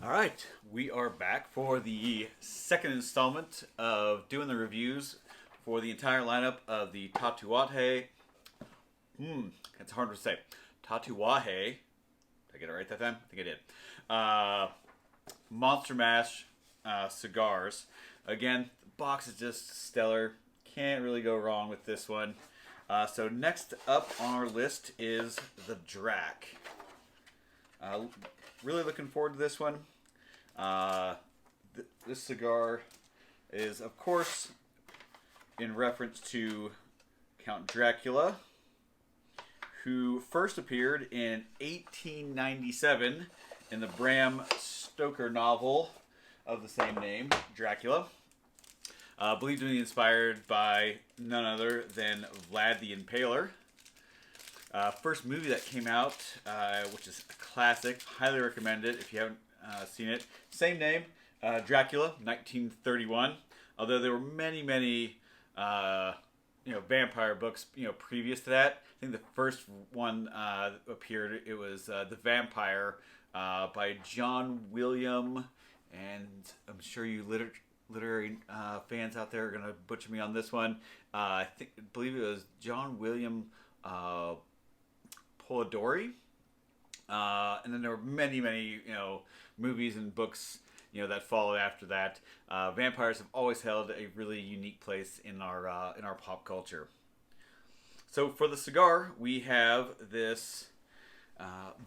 All right, we are back for the second installment of doing the reviews for the entire lineup of the Tatuaje. It's hard to say. Tatuaje. Did I get it right that time? I think I did. Monster Mash cigars. Again, the box is just stellar. Can't really go wrong with this one. So next up on our list is the Drac. Really looking forward to this one. This cigar is, of course, in reference to Count Dracula, who first appeared in 1897 in the Bram Stoker novel of the same name, Dracula. Believed to be inspired by none other than Vlad the Impaler. First movie that came out, which is a classic, highly recommend it if you haven't seen it. Same name, Dracula, 1931. Although there were many vampire books, previous to that. I think the first one appeared. It was The Vampire by John William, and I'm sure you literary fans out there are gonna butcher me on this one. I believe it was John William Polidori. And then there were many, movies and books, that followed after that. Vampires have always held a really unique place in our pop culture. So for the cigar, we have this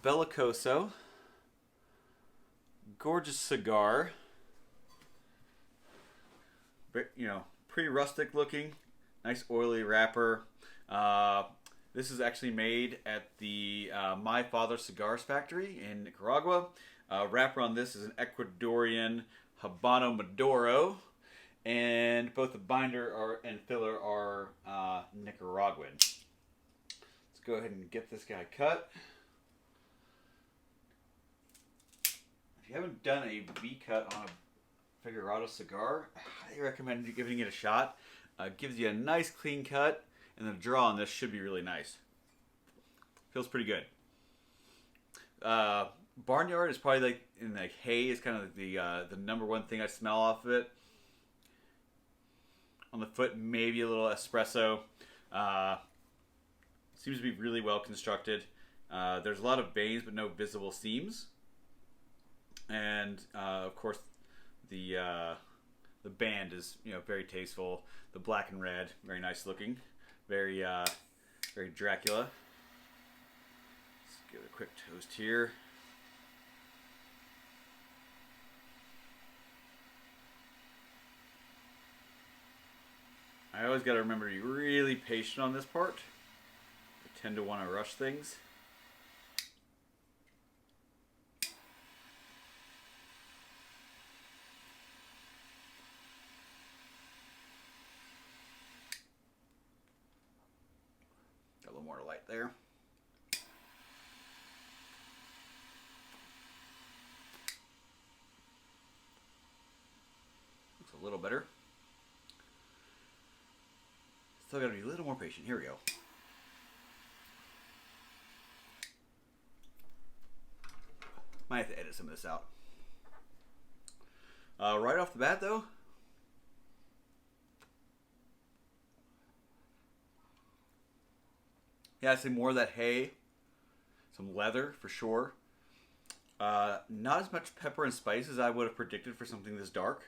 Bellicoso, gorgeous cigar. Pretty rustic looking, nice oily wrapper. This is actually made at the My Father Cigars factory in Nicaragua. Wrapper on this is an Ecuadorian Habano Maduro, and both the binder and filler are Nicaraguan. Let's go ahead and get this guy cut. If you haven't done a V-cut on a Figurado cigar, I highly recommend giving it a shot. Gives you a nice clean cut, and the draw on this should be really nice. Feels pretty good. Barnyard is probably hay is kind of the number one thing I smell off of it. On the foot, maybe a little espresso. Seems to be really well constructed. There's a lot of veins, but no visible seams. And of course, the band is very tasteful. The black and red, very nice looking. Very Dracula. Let's give it a quick toast here. I always got to remember to be really patient on this part. I tend to want to rush things. Got a little more light there. Looks a little better. Still got to be a little more patient. Here we go. Might have to edit some of this out. Right off the bat, though, yeah, I'd say more of that hay, some leather for sure. Not as much pepper and spice as I would have predicted for something this dark.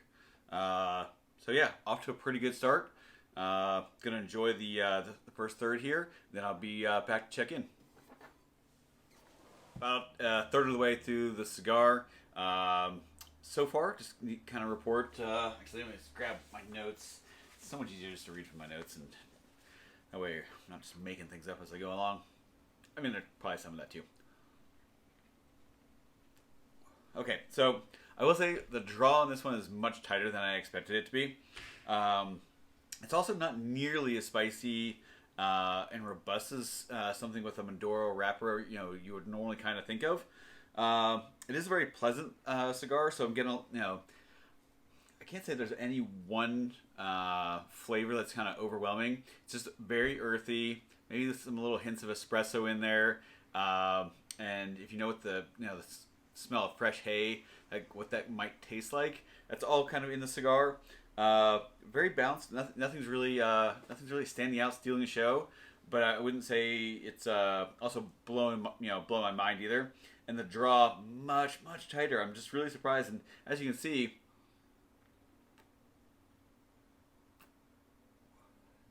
So yeah, off to a pretty good start. Gonna enjoy the first third here. Then I'll be back to check in. About a third of the way through the cigar. So far, just kind of report. Actually, let me just grab my notes. It's so much easier just to read from my notes, and that way I'm not just making things up as I go along. I mean, there's probably some of that too. Okay, so I will say the draw on this one is much tighter than I expected it to be. It's also not nearly as spicy and robust as something with a Maduro wrapper you would normally kind of think of. It is a very pleasant cigar, so I'm getting I can't say there's any one flavor that's kind of overwhelming. It's just very earthy. Maybe some little hints of espresso in there. And if you know what the smell of fresh hay, like what that might taste like. That's all kind of in the cigar. Very balanced. Nothing's really standing out, stealing the show. But I wouldn't say it's also blowing my mind either. And the draw much tighter. I'm just really surprised. And as you can see,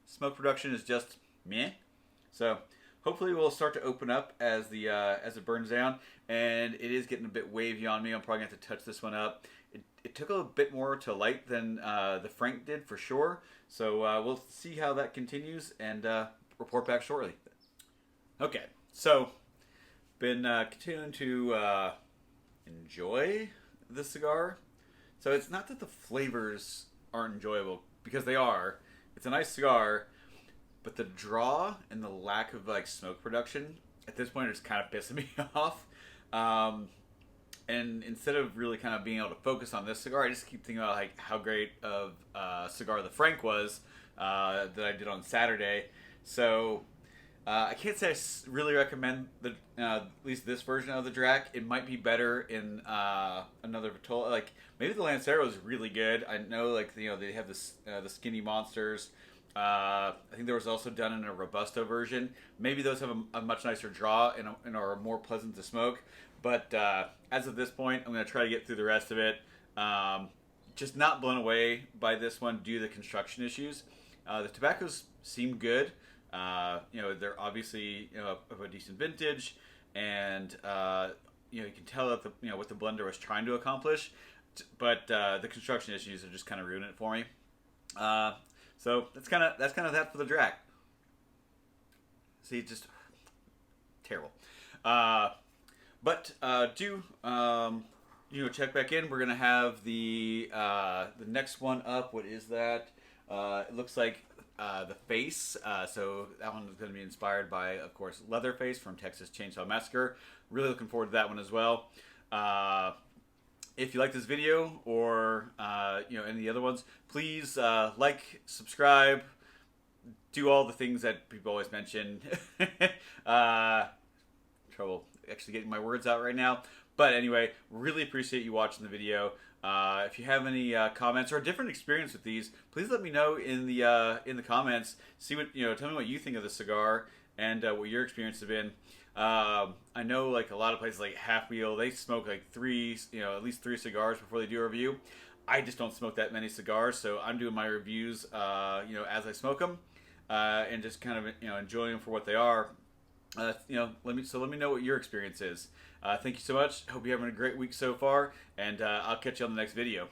smoke production is just meh. So hopefully we'll start to open up as it burns down. And it is getting a bit wavy on me. I'm probably gonna have to touch this one up. It took a bit more to light than the Frank did for sure. So we'll see how that continues and report back shortly. Okay, so been continuing to enjoy the cigar. So it's not that the flavors aren't enjoyable, because they are. It's a nice cigar, but the draw and the lack of like smoke production at this point is kind of pissing me off. And instead of really kind of being able to focus on this cigar, I just keep thinking about like how great of a cigar the Frank was that I did on Saturday. So I can't say I really recommend at least this version of the Drac. It might be better in another Vitola. Like maybe the Lancero is really good. I know like they have the skinny monsters. I think there was also done in a Robusto version. Maybe those have a much nicer draw and are more pleasant to smoke. But as of this point, I'm going to try to get through the rest of it. Just not blown away by this one due to the construction issues. The tobaccos seem good. They're obviously of a decent vintage, and you can tell that what the blender was trying to accomplish. But the construction issues are just kind of ruining it for me. So that's kind of that for the Drac. See, just terrible. But do check back in. We're gonna have the next one up. What is that? It looks like the face. So that one is going to be inspired by, of course, Leatherface from Texas Chainsaw Massacre. Really looking forward to that one as well. If you like this video or any of the other ones, please like, subscribe, do all the things that people always mention. Trouble actually getting my words out right now. But anyway, really appreciate you watching the video. If you have any comments or a different experience with these, please let me know in the comments. See what tell me what you think of the cigar and what your experience has been. I know like a lot of places like Half Wheel, they smoke like at least three cigars before they do a review. I just don't smoke that many cigars, so I'm doing my reviews as I smoke them and just kind of enjoying them for what they are. Let me know what your experience is. Thank you so much. Hope you're having a great week so far, and I'll catch you on the next video.